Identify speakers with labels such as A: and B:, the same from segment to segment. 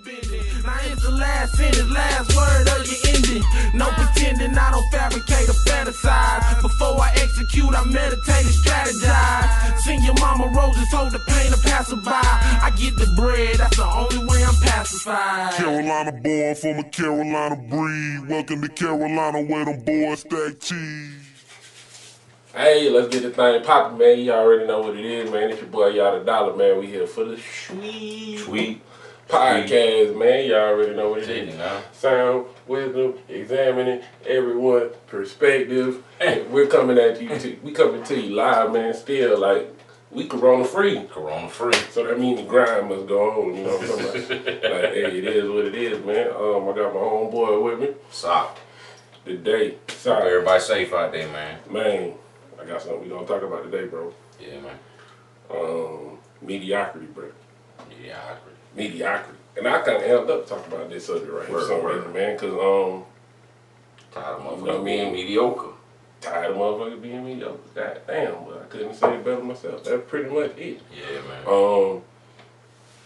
A: bending. Now it's the last sentence, last word of your ending. No pretending, I don't fabricate or fantasize. Before I execute, I meditate and strategize. Sing your mama roses, hold the pain of passerby. I get the bread, that's the only way I'm pacified.
B: Carolina born from a Carolina breed. Welcome to Carolina where them boys stack cheese.
C: Hey, let's get the thing poppin', man. You already know what it is, man. It's your boy Yadda, man. We here for the Sweet Podcast, man. You already know what it is. Sound, wisdom, examining everyone's perspective. We're coming at you. We coming to you live, man. Still, like, we corona free. So that means the grind must go on. You know what I'm talking about? Like, hey, it is what it is, man. I got my homeboy with me.
D: Stop.
C: Today.
D: Hope everybody safe out there, man.
C: Man. I got something we gonna talk about today, bro.
D: Yeah, man.
C: Mediocrity, bro.
D: Mediocrity.
C: And I kind of amped up to talk about this subject right here for some reason, man. Cause
D: tired of motherfuckers being mediocre.
C: Tired of motherfuckers being mediocre. God damn, but I couldn't say it better myself. That's pretty much it.
D: Yeah, man.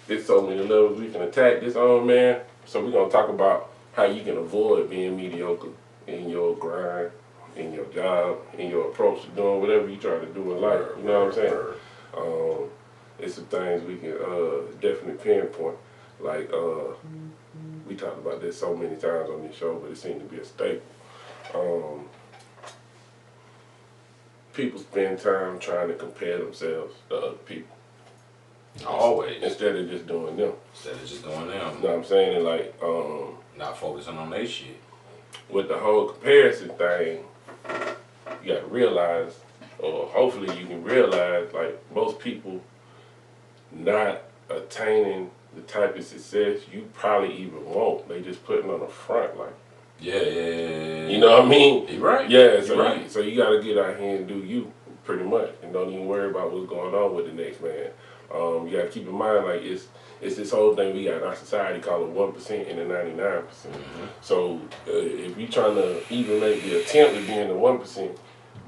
C: There's so many levels we can attack this on, man. So we're gonna talk about how you can avoid being mediocre in your grind, in your job, in your approach to doing whatever you try to do in life. You know what I'm saying? It's some things we can definitely pinpoint. Like, we talked about this so many times on this show, but it seemed to be a staple. People spend time trying to compare themselves to other people.
D: Always.
C: Instead of just doing them.
D: You know
C: what I'm saying? And like,
D: not focusing on their shit.
C: With the whole comparison thing, you gotta realize, or hopefully you can realize, like, most people not attaining the type of success you probably even want. They just putting on the front, like.
D: Yeah.
C: You know what I mean?
D: You're right.
C: Yeah, so you gotta get out here and do you, pretty much, and don't even worry about what's going on with the next man. You gotta keep in mind, like, it's this whole thing we got in our society called the 1% and the 99%.
D: Mm-hmm.
C: So if you're trying to even make the attempt at being the 1%,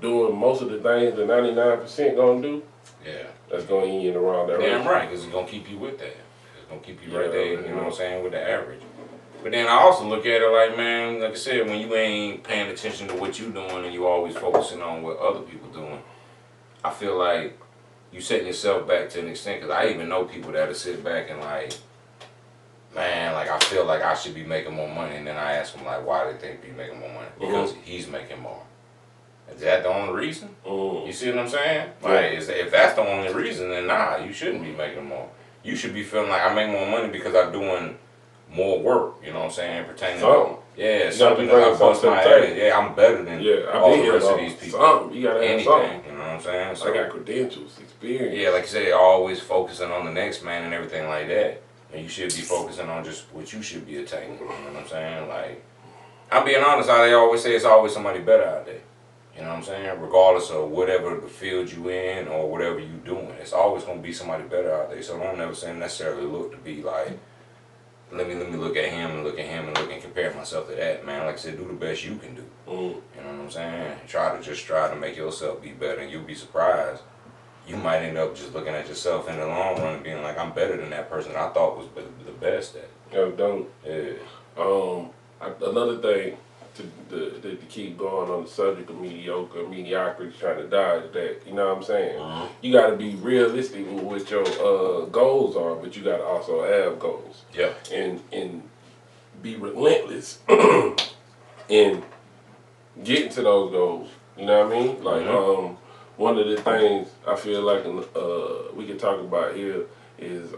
C: doing most of the things the 99% gonna do, that's gonna end you in the wrong direction.
D: Damn right, because it's gonna keep you with that. It's gonna keep you right there, you know what I'm saying, with the average. But then I also look at it like, man, like I said, when you ain't paying attention to what you doing and you always focusing on what other people doing, I feel like you setting yourself back to an extent, because I even know people that'll sit back and like, man, like, I feel like I should be making more money, and then I ask them, like, why they think be making more money? Because he's making more. Is that the only reason? You see what I'm saying? Like, if that's the only reason, then nah, you shouldn't be making more. You should be feeling like I make more money because I'm doing more work, you know what I'm saying, pertaining to something that I bust my ass. Yeah, I'm better than all the rest of these people.
C: You gotta have
D: anything,
C: something.
D: you know what I'm saying? So,
C: I got credentials, experience.
D: Yeah, like you said, always focusing on the next man and everything like that. And you should be focusing on just what you should be attaining, you know what I'm saying? Like, I'm being honest, how they always say it's always somebody better out there. You know what I'm saying? Regardless of whatever the field you in or whatever you doing, it's always gonna be somebody better out there. So don't never say necessarily look to be like, let me look at him and look at him and look and compare myself to that, man. Like I said, do the best you can do. You know what I'm saying? Try to make yourself be better, and you'll be surprised. You might end up just looking at yourself in the long run and being like, I'm better than that person I thought was the best at.
C: Yeah, don't. Another thing to keep going on the subject of mediocrity, trying to dodge that, you know what I'm saying? You got to be realistic with what your goals are, but you got to also have goals.
D: Yeah.
C: And be relentless in getting to those goals. You know what I mean? Like, one of the things I feel like we can talk about here is,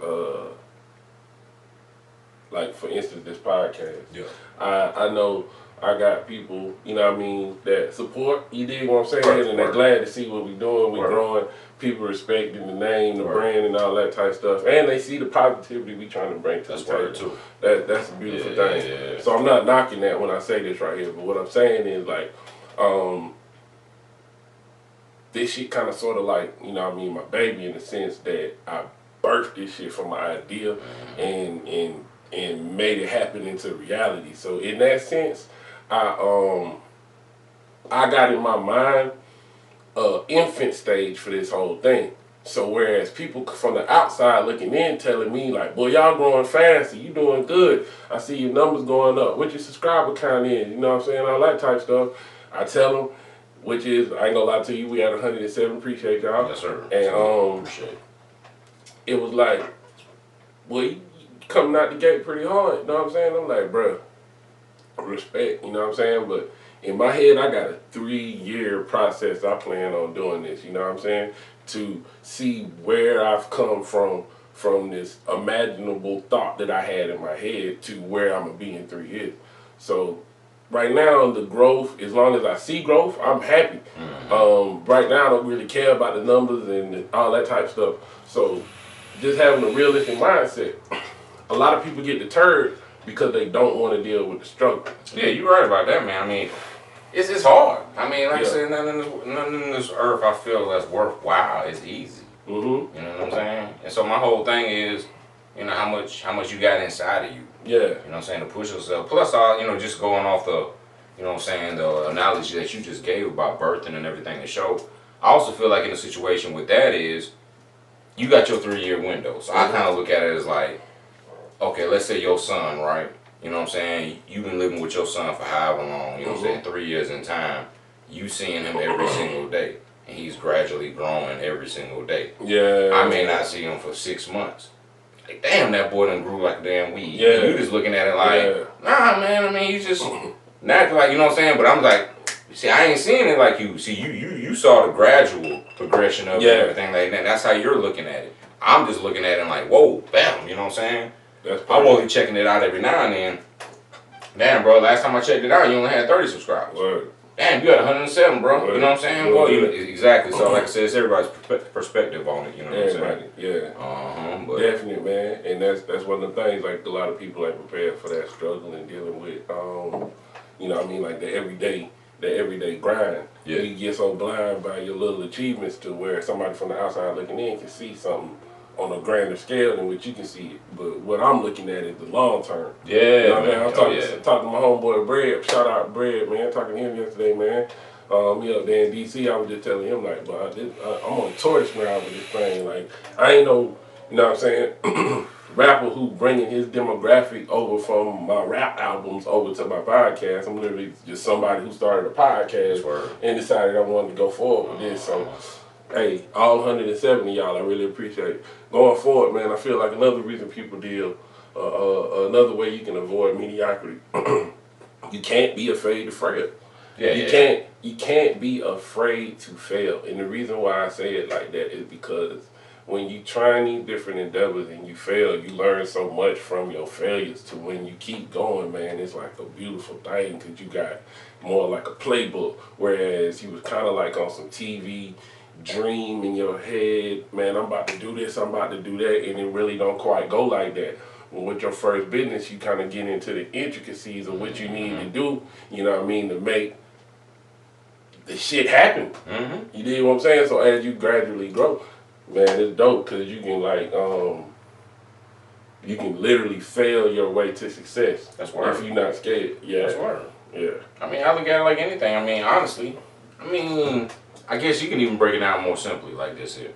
C: like, for instance, this podcast.
D: Yeah.
C: I know I got people, you know what I mean, that support, you dig what I'm saying? And they're glad to see what we're doing. We're growing. People respecting the name, the brand, and all that type of stuff. And they see the positivity we trying to bring to the table.
D: Too.
C: That's a beautiful thing. Yeah. So I'm not knocking that when I say this right here. But what I'm saying is, like, this shit kind of sort of like, you know what I mean, my baby, in the sense that I birthed this shit from my idea and made it happen into reality. So in that sense, I got in my mind infant stage for this whole thing. So whereas people from the outside looking in telling me like, boy, y'all growing faster, you doing good. I see your numbers going up. What your subscriber count is, you know what I'm saying? All that type stuff. I tell them, which is, I ain't gonna lie to you, we had 107, appreciate y'all.
D: Yes, sir.
C: And
D: appreciate it.
C: It was like, well, you coming out the gate pretty hard, you know what I'm saying? I'm like, bruh, respect, you know what I'm saying? But in my head, I got a 3-year process I plan on doing this, you know what I'm saying? To see where I've come from this imaginable thought that I had in my head to where I'm gonna be in 3 years. So right now, the growth, as long as I see growth, I'm happy. Right now, I don't really care about the numbers and all that type of stuff. So just having a realistic mindset. A lot of people get deterred because they don't want to deal with the struggle.
D: Yeah, you're right about that, man. I mean, it's hard. I mean, like I said, nothing in this earth I feel that's worthwhile is easy. You know what I'm saying? And so my whole thing is, you know, how much you got inside of you.
C: Yeah.
D: You know what I'm saying? To push yourself. Plus, you know, just going off the, you know what I'm saying, the analogy that you just gave about birthing and everything to show. I also feel like in a situation with that is, you got your 3-year window. So I kind of look at it as like, okay, let's say your son, right? You know what I'm saying? You've been living with your son for however long, you know what I'm saying? 3 years in time. You seeing him every single day. And he's gradually growing every single day.
C: Yeah.
D: I may not see him for 6 months. Like, damn, that boy done grew like a damn weed.
C: Yeah.
D: And you just looking at it like, nah, man, I mean, he's just not like, you know what I'm saying? But I'm like, see, I ain't seeing it like you. See, you saw the gradual progression of it and everything like that. That's how you're looking at it. I'm just looking at it like, whoa, bam, you know what I'm saying? I'm only checking it out every now and then. Damn, bro, last time I checked it out, you only had 30 subscribers.
C: Word.
D: Damn, you had 107, bro.
C: Word.
D: You know what I'm saying? Well, exactly. So, like I said, it's everybody's perspective on it. You know what I'm saying?
C: Yeah.
D: But
C: Definitely, man. And that's one of the things, like, a lot of people ain't prepared for that struggle and dealing with, you know what I mean, like the everyday grind.
D: Yeah.
C: You get so blind by your little achievements to where somebody from the outside looking in can see something on a grander scale than what you can see it. But what I'm looking at is the long term.
D: Yeah,
C: you know what
D: man.
C: I mean? I'm talking to my homeboy Bread. Shout out Bread, man. Talking to him yesterday, man. He up there in DC. I was just telling him like, but I'm on a tourist ground with this thing. Like, I ain't no, you know what I'm saying, rapper who bringing his demographic over from my rap albums over to my podcast. I'm literally just somebody who started a podcast and decided I wanted to go forward with this. So, hey, all 170 y'all, I really appreciate it. Going forward, man, I feel like another reason people deal, another way you can avoid mediocrity, you can't be afraid to fail. You can't be afraid to fail. And the reason why I say it like that is because when you try these different endeavors and you fail, you learn so much from your failures to when you keep going, man, it's like a beautiful thing because you got more like a playbook, whereas you was kind of like on some TV dream in your head, man, I'm about to do this, I'm about to do that, and it really don't quite go like that. Well, with your first business, you kind of get into the intricacies of what you need to do, you know what I mean, to make the shit happen. You dig what I'm saying? So as you gradually grow, man, it's dope because you can like, you can literally fail your way to success.
D: That's word.
C: If you're not scared. Yeah.
D: That's word.
C: Yeah.
D: I mean, I look at it like anything. I mean, honestly, I guess you can even break it down more simply like this here.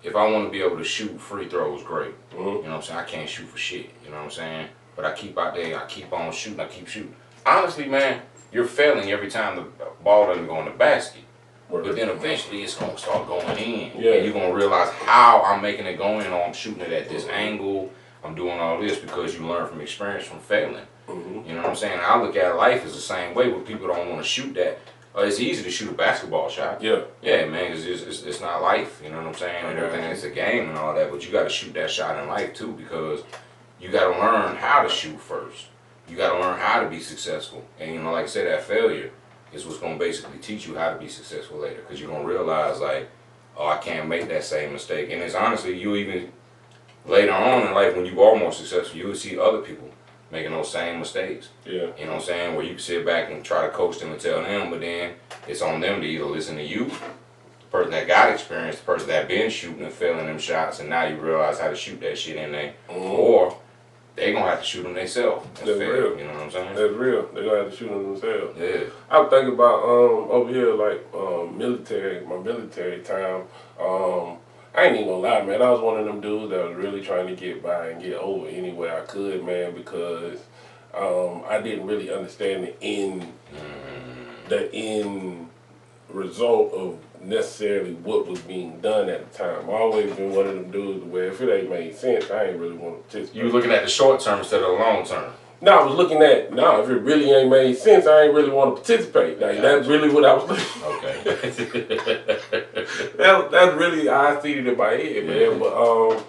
D: If I want to be able to shoot free throws, great. You know what I'm saying? I can't shoot for shit. You know what I'm saying? But I keep out there, I keep on shooting, I keep shooting. Honestly, man, you're failing every time the ball doesn't go in the basket. But then eventually it's going to start going in.
C: Yeah.
D: And you're going to realize how I'm making it go in, or I'm shooting it at this angle. I'm doing all this because you learn from experience from failing. You know what I'm saying? I look at life as the same way where people don't want to shoot that. It's easy to shoot a basketball shot. Yeah, man, it's not life, you know what I'm saying? And everything, it's a game and all that, but you got to shoot that shot in life too, because you got to learn how to shoot first. You got to learn how to be successful. And, you know, like I said, that failure is what's going to basically teach you how to be successful later, because you're going to realize, like, oh, I can't make that same mistake. And it's honestly, you even later on in life when you are more successful, you will see other people making those same mistakes. Yeah. You know what I'm saying? Where you can sit back and try to coach them and tell them, but then it's on them to either listen to you, the person that got experience, the person that been shooting and failing them shots, and now you realize how to shoot that shit in there, or they gonna have to shoot them themselves. That's real. You know what I'm saying? That's real. They gonna have to shoot them themselves. Yeah.
C: I was thinking about over here, like my military time. I ain't even gonna lie, man. I was one of them dudes that was really trying to get by and get over any way I could, man, because I didn't really understand the end result of necessarily what was being done at the time. I always been one of them dudes where if it ain't made sense, I ain't really want to participate.
D: You were looking at the short term instead of the long term.
C: No, I was looking at, if it really ain't made sense, I ain't really want to participate. Like, that's really what I was looking.
D: Okay.
C: That's really how I see it in my head, man. But,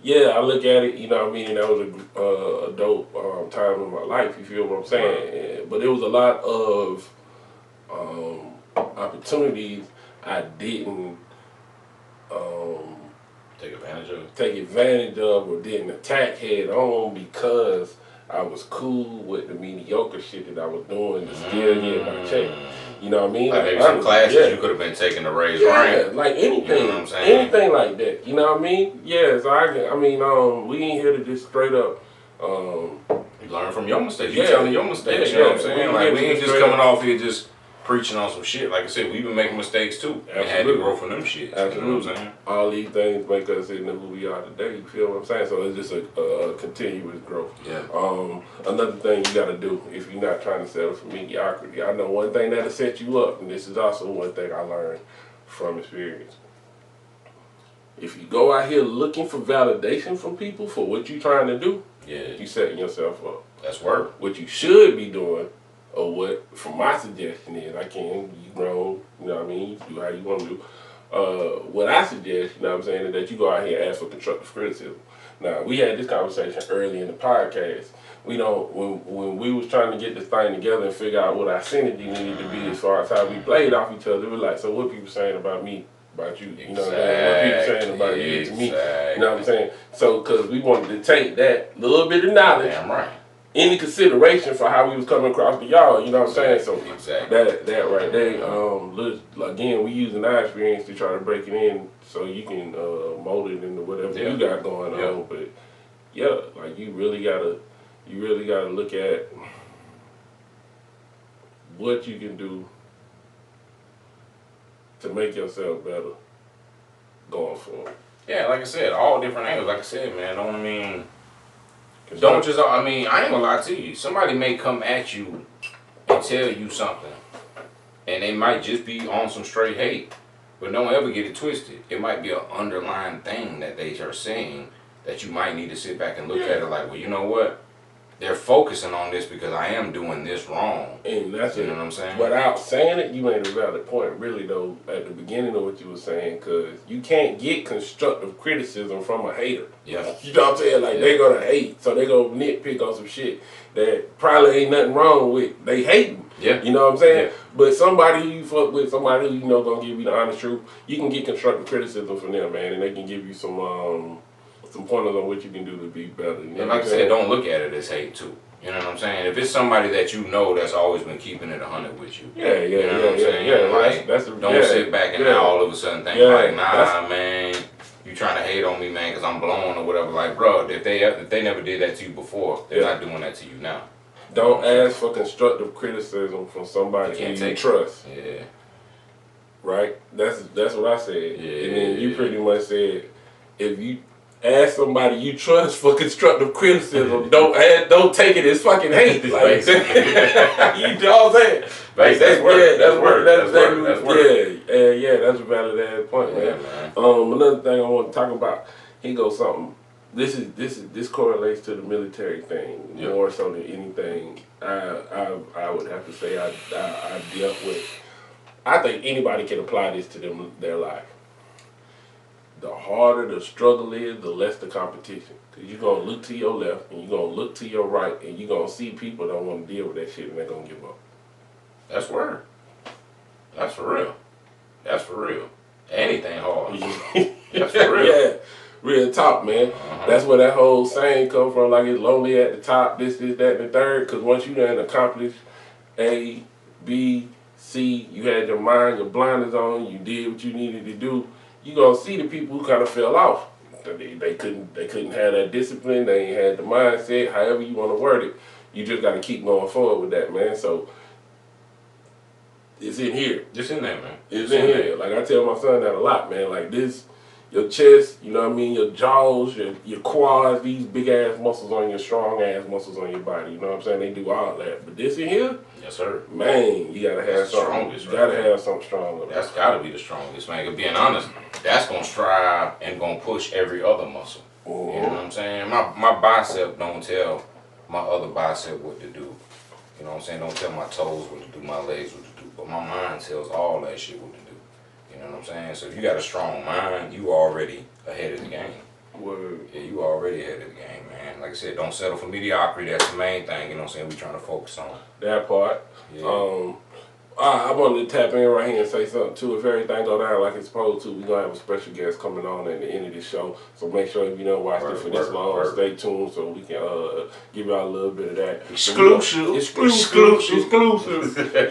C: yeah, I look at it, you know what I mean, and that was a dope time in my life, you feel what I'm saying? Right. But there was a lot of opportunities I didn't take advantage of or didn't attack head on because I was cool with the mediocre shit that I was doing to still get my check. You know what I mean?
D: Like maybe some classes you could have been taking to raise rank.
C: Like anything,
D: you know what I'm saying?
C: Anything like that. You know what I mean? Yeah, so we ain't here to just straight up.
D: You learn from your mistakes. You telling your mistakes. You know what I'm saying? Like we ain't just coming off here just preaching on some shit. Like I said, we've been making mistakes too. And had to grow from them shit.
C: Absolutely.
D: You know what I'm saying?
C: All these things make us into who we are today. You feel what I'm saying? So it's just a continuous growth.
D: Yeah.
C: Another thing you got to do if you're not trying to settle for mediocrity. I know one thing that'll set you up, and this is also one thing I learned from experience. If you go out here looking for validation from people for what you're trying to do, you setting yourself up.
D: That's work.
C: What you should be doing, or what, from my suggestion is, you grown, you know what I mean, you do how you want to do. What I suggest, you know what I'm saying, is that you go out here and ask for constructive criticism. Now, we had this conversation early in the podcast. We don't, when we was trying to get this thing together and figure out what our synergy needed to be as far as how we played off each other, it was like, so what people saying about me, about you, you know what I'm saying? What people saying about you to me, you know what I'm saying? So, because we wanted to take that little bit of knowledge,
D: damn right,
C: any consideration for how we was coming across to y'all, you know what I'm saying? So that right there, again, we using our experience to try to break it in so you can mold it into whatever you got going on. But yeah, like you really gotta look at what you can do to make yourself better going forward.
D: Yeah, like I said, all different angles. Like I said, man, don't just, I ain't gonna lie to you. Somebody may come at you and tell you something, and they might just be on some straight hate, but don't ever get it twisted. It might be an underlying thing that they are saying that you might need to sit back and look at it like, well, you know what? They're focusing on this because I am doing this wrong.
C: And that's
D: you know what I'm saying?
C: Without saying it, you made a valid point, really, though, at the beginning of what you were saying, because you can't get constructive criticism from a hater.
D: Yeah.
C: You know what I'm saying? Like, they're going to hate, so they're going to nitpick on some shit that probably ain't nothing wrong with. They hating.
D: Yeah.
C: You know what I'm saying?
D: Yeah.
C: But somebody who you fuck with, somebody who you know going to give you the honest truth, you can get constructive criticism from them, man, and they can give you some pointers on what you can do to be better. You know
D: and like I said, don't look at it as hate too. You know what I'm saying? If it's somebody that you know that's always been keeping it 100 with you, you know what I'm saying? Like, don't sit back and now all of a sudden think like, nah, man, you trying to hate on me, man, because I'm blown or whatever. Like, bro, if they never did that to you before, they're not doing that to you now.
C: Don't ask for constructive criticism from somebody who you trust.
D: Yeah. Right?
C: That's what I said.
D: Yeah.
C: And then you pretty much said, if you ask somebody you trust for constructive criticism, don't take it as fucking hate. Like, you know what I'm saying?
D: Like, that's work. That's work.
C: Yeah, that's a valid ass point, man. Another thing I want to talk about, here goes something. This correlates to the military thing more so than anything. I would have to say I dealt with. I think anybody can apply this to their life. The harder the struggle is, the less the competition. Because you're going to look to your left and you're going to look to your right and you're going to see people that don't want to deal with that shit and they're going to give up.
D: That's word. That's for real. That's for real. Anything hard. That's for real.
C: Yeah, real talk, man. That's where that whole saying come from, like it's lonely at the top, this, that, and the third. Because once you done accomplished A, B, C, you had your mind, your blinders on, you did what you needed to do, you gonna see the people who kind of fell off. They couldn't have that discipline. They ain't had the mindset. However you want to word it, you just got to keep going forward with that, man. So it's in here.
D: It's in there, man.
C: It's in here. Like I tell my son that a lot, man. Like this, your chest, you know what I mean, your jaws, your quads, these big ass muscles on your strong ass muscles on your body. You know what I'm saying? They do all that. But this in here,
D: yes sir,
C: man, you gotta have something. You gotta have something strong.
D: That's gotta be the strongest, man. Cause being honest, that's gonna strive and gonna push every other muscle. You know what I'm saying? My bicep don't tell my other bicep what to do. You know what I'm saying? Don't tell my toes what to do, my legs what to do. But my mind tells all that shit what to do. You know what I'm saying? So if you got a strong mind, you already ahead of the game.
C: Word.
D: Yeah, you already ahead of the game, man. Like I said, don't settle for mediocrity. That's the main thing. You know what I'm saying? We trying to focus on
C: that part.
D: Yeah.
C: I wanted to tap in right here and say something too. If everything go down like it's supposed to, we're gonna have a special guest coming on at the end of this show. So make sure if you don't watch it for this long, stay tuned so we can give y'all a little bit of that.
D: Exclusive.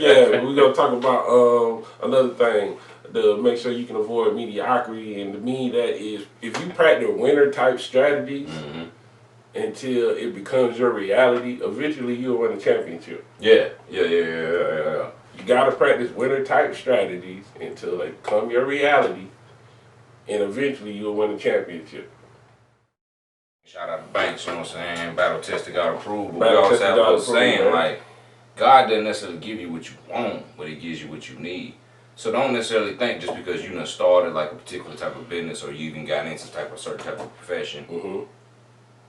C: Yeah, we're gonna talk about another thing to make sure you can avoid mediocrity, and to me that is if you practice winner type strategies until it becomes your reality, eventually you'll win a championship.
D: Yeah.
C: You gotta practice winner type strategies until they become your reality, and eventually you'll win a championship.
D: Shout out to Banks, you know what I'm saying? Battle tested, God approved. But we always have a saying, like, God doesn't necessarily give you what you want, but He gives you what you need. So don't necessarily think just because you done started like a particular type of business or you even got into a certain type of profession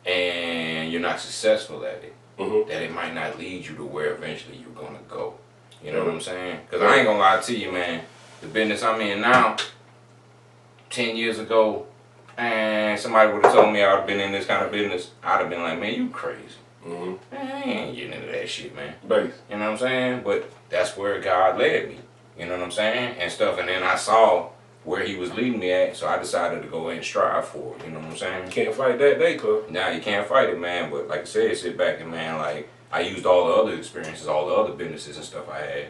D: and you're not successful at it, that it might not lead you to where eventually you're gonna go. You know what I'm saying? Because I ain't gonna lie to you, man. The business I'm in now, 10 years ago, and somebody would have told me I would have been in this kind of business, I'd have been like, man, you crazy. Man, I ain't getting into that shit, man.
C: Base.
D: You know what I'm saying? But that's where God led me. You know what I'm saying? And stuff. And then I saw where He was leading me at, so I decided to go ahead and strive for it. You know what I'm saying?
C: Can't fight that day, cuz.
D: Nah, you can't fight it, man. But like I said, sit back and, man, like, I used all the other experiences, all the other businesses and stuff I had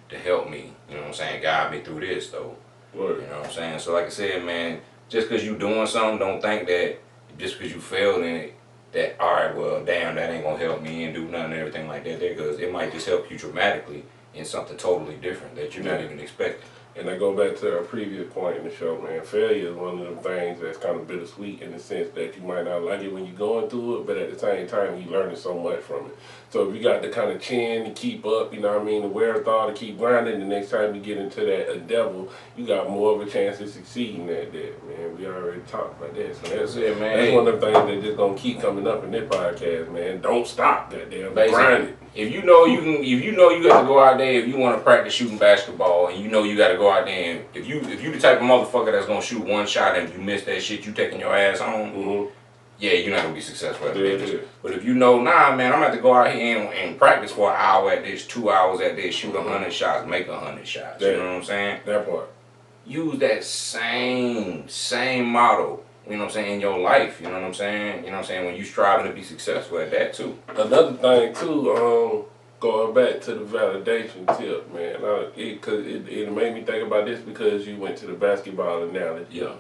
D: to help me, you know what I'm saying, guide me through this, though.
C: Word.
D: You know what I'm saying? So like I said, man, just because you doing something, don't think that just because you failed in it, that, all right, well, damn, that ain't going to help me and do nothing and everything like that, because it might just help you dramatically in something totally different that you're not even expecting.
C: And I go back to our previous point in the show, man. Failure is one of them things that's kind of bittersweet in the sense that you might not like it when you're going through it, but at the same time, you're learning so much from it. So if you got the kind of chin to keep up, you know what I mean, the wherewithal to keep grinding, the next time you get into that endeavor, you got more of a chance of succeeding at that, man. We already talked about that. So that's it, man. That's one of the things that's just going to keep coming up in this podcast, man. Don't stop, goddamn. Grind it.
D: If you know you got to go out there, if you want to practice shooting basketball, and you know you got to go out there, and if you the type of motherfucker that's gonna shoot one shot and if you miss that shit, you taking your ass home. Yeah, you're not gonna be successful at it. But if you know, nah, man, I'm gonna have to go out here and practice for an hour at this, 2 hours at this, shoot 100 shots, make 100 shots. You know what I'm saying?
C: That part.
D: Use that same model. You know what I'm saying, in your life, you know what I'm saying? You know what I'm saying, when you striving to be successful at that too.
C: Another thing too, going back to the validation tip, man, it made me think about this because you went to the basketball analogy.
D: Yeah.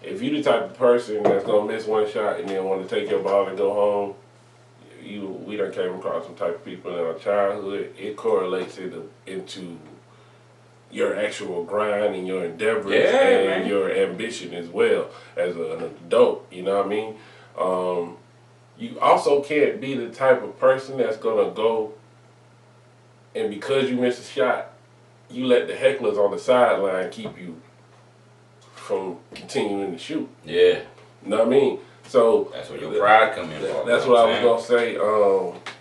C: If you the type of person that's gonna miss one shot and then want to take your ball and go home, we done came across some type of people in our childhood. It correlates into your actual grind and your endeavors and your ambition as well as an adult, you know what I mean? You also can't be the type of person that's gonna go and because you missed a shot, you let the hecklers on the sideline keep you from continuing to shoot.
D: Yeah.
C: You know what I mean? So
D: that's where your pride come in.
C: That's what I was gonna say.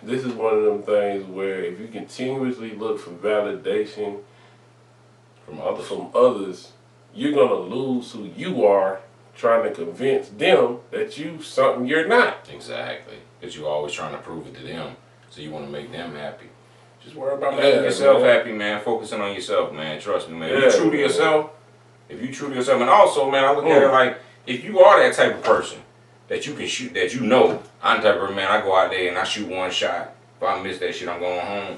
C: This is one of them things where if you continuously look for validation from others, you're gonna lose who you are trying to convince them that you something you're not.
D: Exactly. Because you're always trying to prove it to them. So you want to make them happy. Just worry about making yourself happy, man. Focusing on yourself, man. Trust me, man. If you true to yourself, and also, man, I look at it like, if you are that type of person that you can shoot, that you know, I'm the type of man, I go out there and I shoot one shot. If I miss that shit, I'm going home.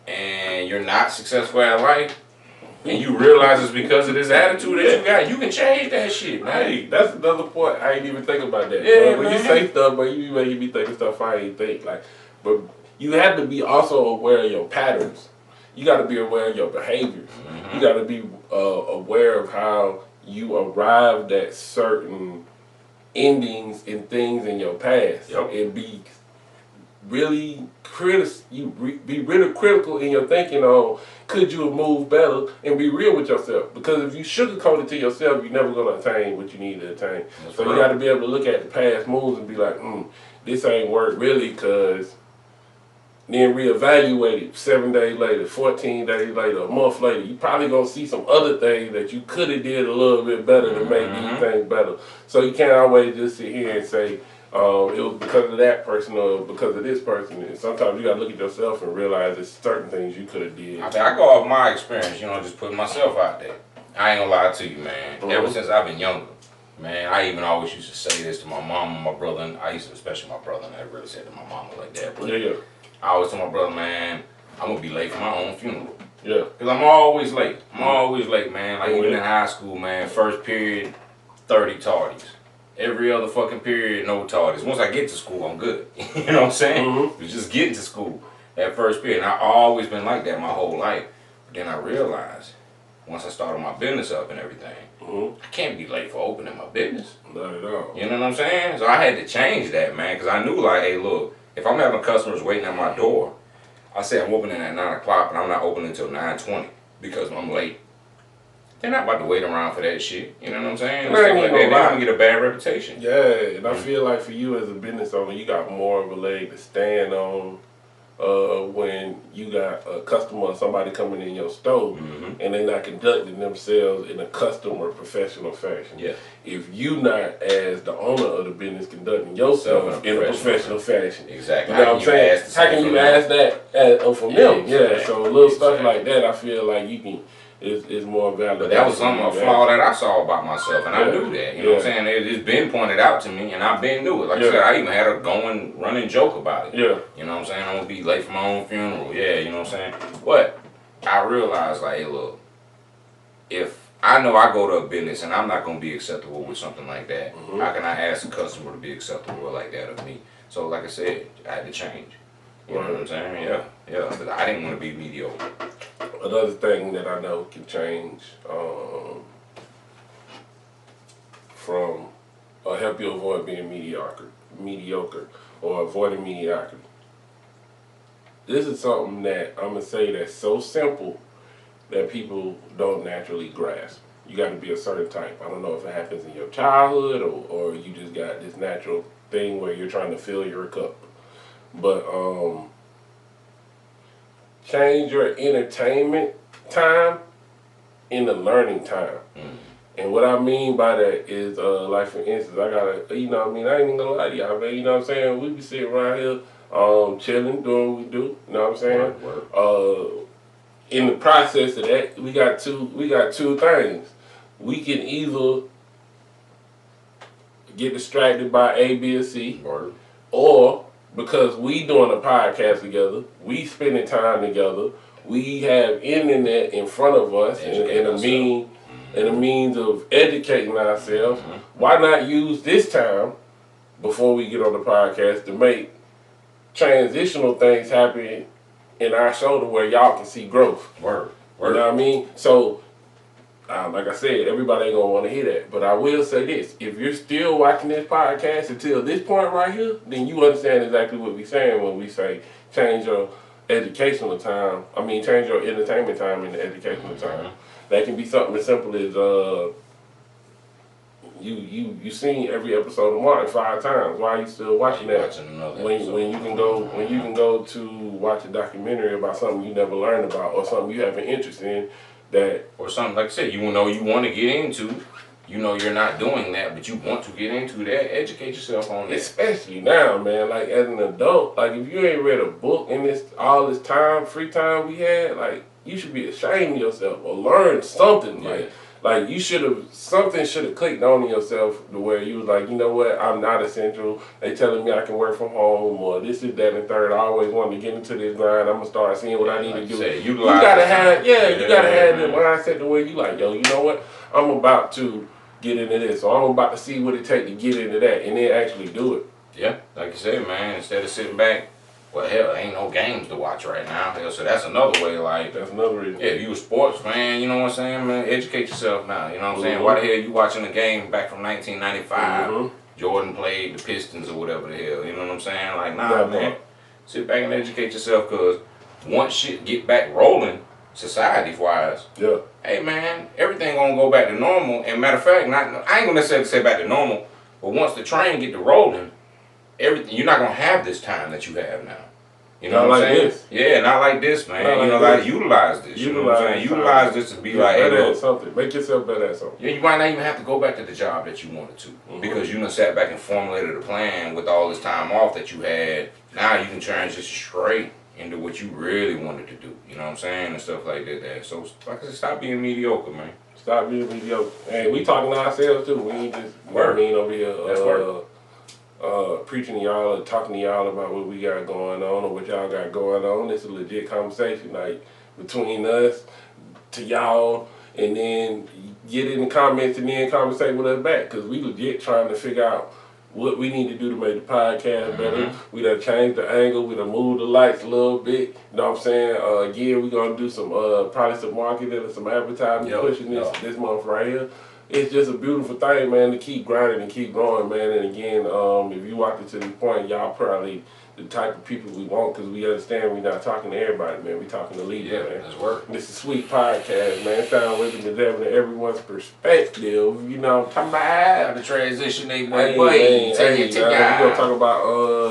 D: And you're not successful at life, and you realize it's because of this attitude that you got, you can change that shit, man.
C: Hey, that's another point. I ain't even think about that.
D: Yeah,
C: when you say stuff, but you making me think of stuff I ain't think. Like, but you have to be also aware of your patterns. You got to be aware of your behavior. You got to be aware of how you arrived at certain endings and things in your past, and be really be really critical in your thinking on could you have moved better, and be real with yourself. Because if you sugarcoat it to yourself, you're never gonna attain what you need to attain. So you got to be able to look at the past moves and be like, this ain't work really, because then reevaluate it 7 days later, 14 days later, a month later. You probably gonna see some other things that you could have did a little bit better to make these things better. So you can't always just sit here and say, it was because of that person or because of this person. And sometimes you gotta look at yourself and realize there's certain things you could have did.
D: I go off my experience, just putting myself out there. I ain't gonna lie to you, man. Ever since I've been younger, man, I even always used to say this to my mom and my brother, and I used to, especially my brother, and I really said to my mama like that. But I always tell my brother, man, I'm gonna be late for my own funeral.
C: Yeah.
D: Cause I'm always late. I'm always late, man. Like even in high school, man, first period, 30 tardies. Every other fucking period, no tardies. Once I get to school, I'm good. You know what I'm saying? It's just getting to school, that first period. And I've always been like that my whole life. But then I realized, once I started my business up and everything, I can't be late for opening my business.
C: Not at all.
D: You know what I'm saying? So I had to change that, man, because I knew, like, hey, look, if I'm having customers waiting at my door, I say I'm opening at 9 o'clock, but I'm not opening until 9:20 because I'm late. They're not about to wait around for that shit. You know what I'm saying? They're going to get a bad reputation.
C: Yeah, and I feel like for you as a business owner, you got more of a leg to stand on when you got a customer or somebody coming in your store and they're not conducting themselves in a customer professional fashion. Yeah. If you not, as the owner of the business, conducting yourself in a professional fashion.
D: Exactly.
C: You know what I'm saying? How can you ask that from them? Yeah, so little stuff like that, I feel like you can, is more valid.
D: But that was a flaw that I saw about myself, and I knew that. You know what I'm saying? It's been pointed out to me, and I've been knew it. Like I said, I even had a running joke about it. Yeah. You know what I'm saying? I'm going to be late for my own funeral. Yeah, you know what I'm saying? But I realized, like, hey, look, if I know I go to a business and I'm not going to be acceptable with something like that, how can I ask a customer to be acceptable like that of me? So, like I said, I had to change. You know what I'm saying? Yeah. But I didn't want to be mediocre.
C: Another thing that I know can change from or help you avoid being mediocre or avoiding mediocrity. This is something that I'm going to say that's so simple that people don't naturally grasp. You got to be a certain type. I don't know if it happens in your childhood or you just got this natural thing where you're trying to fill your cup. But change your entertainment time into learning time. And what I mean by that is, like for instance, I gotta, you know what I mean, I ain't even gonna lie to y'all, man, you know what I'm saying? We be sitting around here, chilling, doing what we do, you know what I'm saying? In the process of that, we got two things. We can either get distracted by A, B, or C, or because we doing a podcast together, we spending time together, we have internet in front of us and a means of educating ourselves. Why not use this time before we get on the podcast to make transitional things happen in our show to where y'all can see growth? You know what I mean? So, like I said, everybody ain't gonna want to hear that. But I will say this: if you're still watching this podcast until this point right here, then you understand exactly what we're saying when we say change your educational time. I mean, change your entertainment time into educational time. That can be something as simple as you seen every episode of Martin 5 times. Why are you still watching that? When you can go to watch a documentary about something you never learned about or something you have an interest in. Or something, like I said, you know you want to get into, you know you're not doing that, but you want to get into that, educate yourself on that. Especially now, man, like as an adult, like if you ain't read a book in all this time, free time we had, like you should be ashamed of yourself or learn something. Like something should have clicked on in yourself to where you was like, you know what, I'm not essential. They telling me I can work from home or this is that and third. I always wanted to get into this grind. I'm gonna start seeing what I need to do. You gotta have the mindset to where you like, yo, you know what, I'm about to get into this, or I'm about to see what it takes to get into that, and then actually do it.
D: Yeah, like you said, man, instead of sitting back Well, hell, ain't no games to watch right now. Hell, so that's another way. Like,
C: that's another reason.
D: Yeah, if you a sports fan, you know what I'm saying, man. Educate yourself now. You know what I'm saying. Why the hell you watching a game back from 1995? Jordan played the Pistons or whatever the hell. You know what I'm saying? Like, nah, man. Sit back and educate yourself, cause once shit get back rolling, society-wise, hey man, everything gonna go back to normal. And matter of fact, I ain't gonna necessarily say back to normal, but once the train get to rolling, everything you're not gonna have this time that you have now. You know what I'm saying?
C: This.
D: Yeah, not like this, man.
C: Not
D: you know,
C: like
D: like utilize this. You know what I'm saying? Utilize this to be like, hey,
C: look, something. Make yourself better at something.
D: Yeah, you might not even have to go back to the job that you wanted to because you done sat back and formulated a plan with all this time off that you had. Now you can transition straight into what you really wanted to do. You know what I'm saying? And stuff like that. So, like I said, stop being mediocre, man.
C: Stop being mediocre. And we talking to ourselves too. We ain't just, you know what I mean, over here. Preaching to y'all or talking to y'all about what we got going on or what y'all got going on. It's a legit conversation, like between us to y'all, and then get in the comments and then conversate with us back, because we legit trying to figure out what we need to do to make the podcast better. We done changed the angle, we done moved the lights a little bit, you know what I'm saying? Yeah, we gonna do some probably some marketing and some advertising pushing this month right here. It's just a beautiful thing, man, to keep grinding and keep growing, man. And again, if you walked it to this point, y'all probably the type of people we want, because we understand we're not talking to everybody, man. We talking to leaders, man.
D: That's work.
C: This is Sweet Podcast, man. Sound wisdom is evident in everyone's perspective. You know what I'm talking about?
D: How to transition, they
C: We're gonna talk about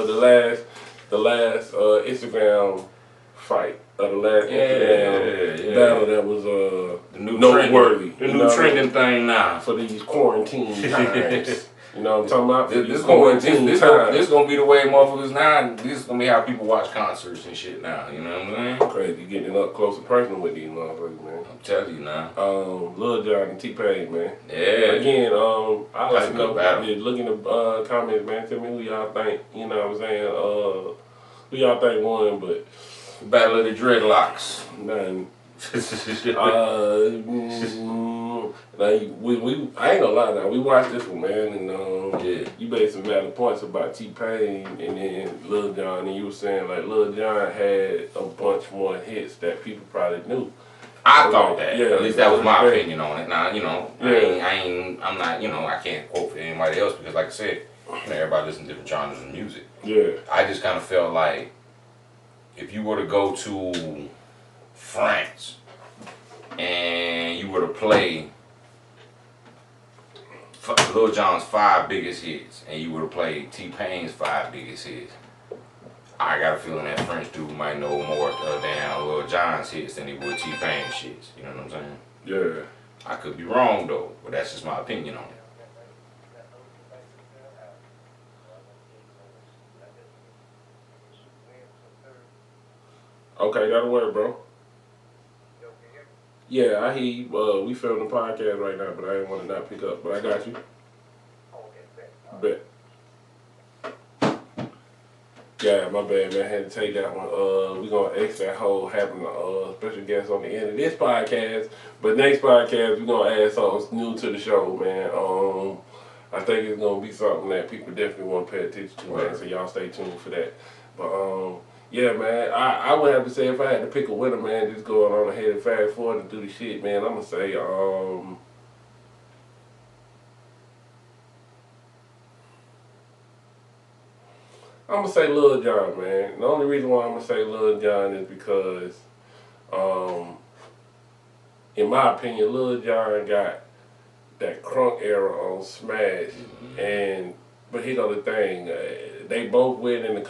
C: the last Instagram fight. The last battle that was
D: the new
C: noteworthy.
D: The new trending thing now.
C: For these quarantine times. You know what I'm talking about?
D: This gonna be the way motherfuckers now. This is gonna be how people watch concerts and shit now. You know what I'm saying?
C: Crazy getting up close and personal with these motherfuckers, man.
D: I'm telling you now.
C: Lil Jon and T-Pain, man.
D: Yeah.
C: Again, I like to know. Look in the comments, man. Tell me who y'all think. You know what I'm saying? Who y'all think won? But
D: Battle of the Dreadlocks.
C: Nothing. I ain't gonna lie now, we watched this one, man, and you made some valid points about T-Pain and then Lil Jon, and you were saying like Lil Jon had a bunch more hits that people probably knew.
D: I thought that. Yeah, at least that was my opinion on it. Now, you know, I'm not, you know, I can't quote for anybody else because like I said, you know, everybody listens to different genres of music.
C: Yeah.
D: I just kind of felt like if you were to go to France and you were to play Lil Jon's 5 biggest hits and you were to play T-Pain's 5 biggest hits, I got a feeling that French dude might know more than Lil Jon's hits than he would T-Pain's shits. You know what I'm saying?
C: Yeah.
D: I could be wrong though, but that's just my opinion on it.
C: Okay, that'll work, bro. Yeah, I hear you. We filming the podcast right now, but I didn't want to not pick up. But I got you. Bet. Yeah, my bad, man. I had to take that one. We gonna X that whole having a special guest on the end of this podcast. But next podcast, we gonna add something new to the show, man. I think it's gonna be something that people definitely want to pay attention to, man. So y'all stay tuned for that. But yeah, man, I would have to say if I had to pick a winner, man, just going on ahead and fast forward and do the shit, man, I'm gonna say Lil Jon, man. The only reason why I'm gonna say Lil Jon is because, in my opinion, Lil Jon got that crunk era on Smash, but here's the thing: they both win in the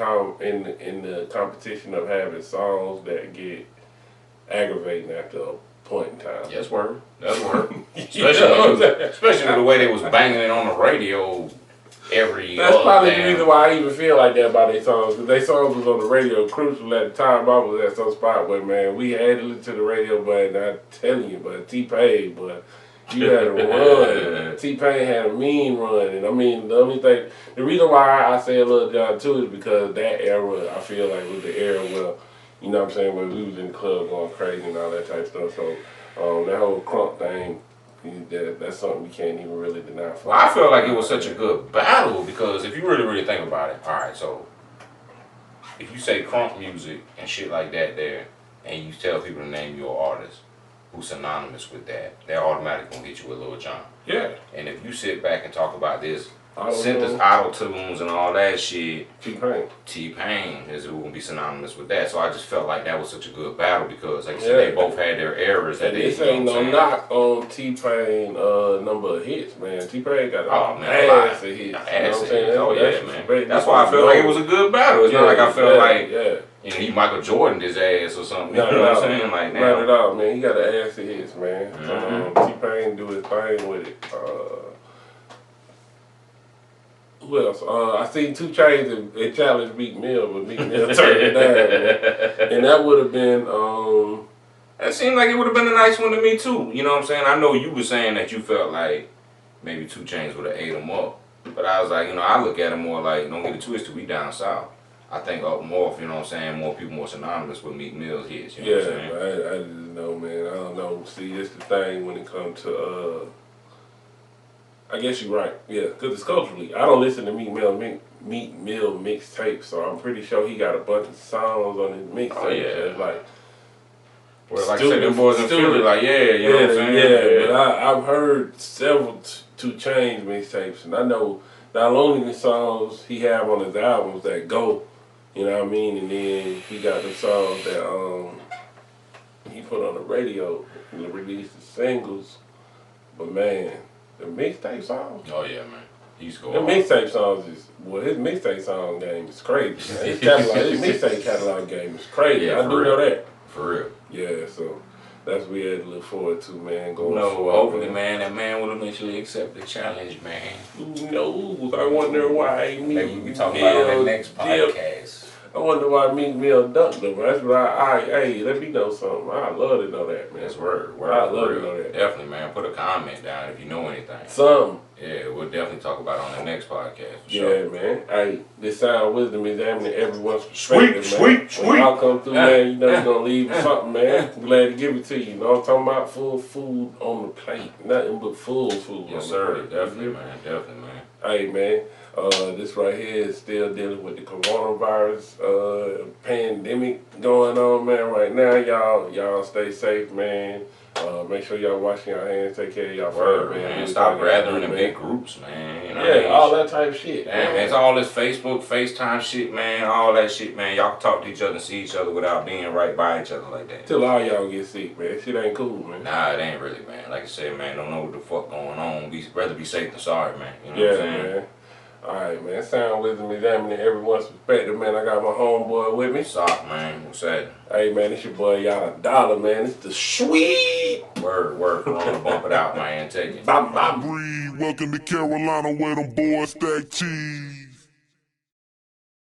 C: competition of having songs that get aggravating after a point in time.
D: Yes, word. That's word. Especially the way they was banging it on the radio.
C: That's probably the reason why I even feel like that about their songs, because their songs was on the radio crucial at the time. I was at some spot where, man, we had to listen to the radio, but I'm telling you, but T-Pain, but you had to run. T-Pain had a mean run, and I mean, the reason why I say Lil Jon too is because that era, I feel like was the era where, you know what I'm saying, where we was in the club going crazy and all that type of stuff. So that whole crunk thing, that's something we can't even really deny.
D: Well, I feel like it was such a good battle because if you really think about it, all right, so if you say crunk music and shit like that there, and you tell people to name your artist who's synonymous with that, they're automatically gonna get you with Lil Jon.
C: Yeah.
D: And if you sit back and talk about this
C: Auto-tune.
D: auto-tunes and all that shit,
C: T-Pain
D: is who gonna be synonymous with that. So I just felt like that was such a good battle because, like I said, they both had their errors that they.
C: This ain't no knock on T-Pain number of hits, man. T-Pain got
D: ass
C: of hits. You know what I'm saying?
D: Oh yeah, man. That's why I felt like it was a good battle. It's not like I felt like you know, he Michael Jordan his ass or something. You know what I'm saying? Like now.
C: Not at all, man. He got an ass of hits, man. T-Pain do his thing with it. Who else? I seen 2 Chainz and challenged Meek Mill, but Meek Mill turned it down. Man. And that would have been.
D: That seemed like it would have been a nice one to me too. You know what I'm saying? I know you were saying that you felt like maybe 2 Chainz would have ate him up, but I was like, you know, I look at him more like, don't get it twisted, we down south. I think up north, you know what I'm saying, more people more synonymous with Meek Mill's hits. You know what I'm saying?
C: I just know, man. I don't know. See, it's the thing when it comes to. I guess you're right. Yeah, because it's culturally. I don't listen to Meek Mill mixtapes, so I'm pretty sure he got a bunch of songs on his mixtape.
D: Oh, yeah.
C: It's like,
D: well, like I said, them boys in Philly, like, you know what I'm saying?
C: Yeah, but I've heard several 2 Chainz mixtapes, and I know not only the songs he have on his albums that go, you know what I mean, and then he got the songs that he put on the radio and released the singles, but man. The mixtape songs?
D: Oh yeah, man. He used to go
C: the mixtape songs is, well, his mixtape song game is crazy. His mixtape catalog game is crazy.
D: Yeah,
C: I do know that.
D: For real.
C: Yeah, so that's what we had to look forward to, man.
D: Hopefully, man, that man will eventually accept the challenge, man.
C: Who knows? I wonder why
D: maybe we can talk about it on the next podcast.
C: I wonder why Meek Mill dunked him. That's what hey, let me know something. I'd love to know that, man.
D: That's word.
C: I'd love to know that.
D: Definitely, man. Put a comment down if you know anything.
C: Something.
D: Yeah, we'll definitely talk about it on the next podcast.
C: Yeah, man. Hey, this sound wisdom examining everyone's perspective,
D: sweet.
C: When I'll come through, man, you know you're going to leave with something, man. I'm glad to give it to you. You know what I'm talking about? Full food on the plate. Nothing but full food.
D: Yes, sir. Definitely, man. Definitely, man.
C: Hey, man. This right here is still dealing with the coronavirus pandemic going on, man. Right now, y'all stay safe, man. Make sure y'all washing your hands, take care of y'all
D: family, man. Stop gathering in big groups, man. You know
C: yeah, all that type of shit.
D: Damn, man. It's all this Facebook, FaceTime shit, man. All that shit, man. Y'all can talk to each other and see each other without being right by each other like that.
C: Till all y'all get sick, man. Shit ain't cool, man.
D: Nah, it ain't really, man. Like I said, man, don't know what the fuck going on. Rather be safe than sorry, man. You know what I'm saying?
C: Man. Alright, man. Sound wisdom examining everyone's perspective, man. I got my homeboy with me.
D: What's up, man? What's that?
C: Hey, man, it's your boy Yadda, man. It's the sweet.
D: Word. We're gonna bump it out, man. Take it.
C: Bam, bam.
B: Welcome to Carolina where them boys stack cheese.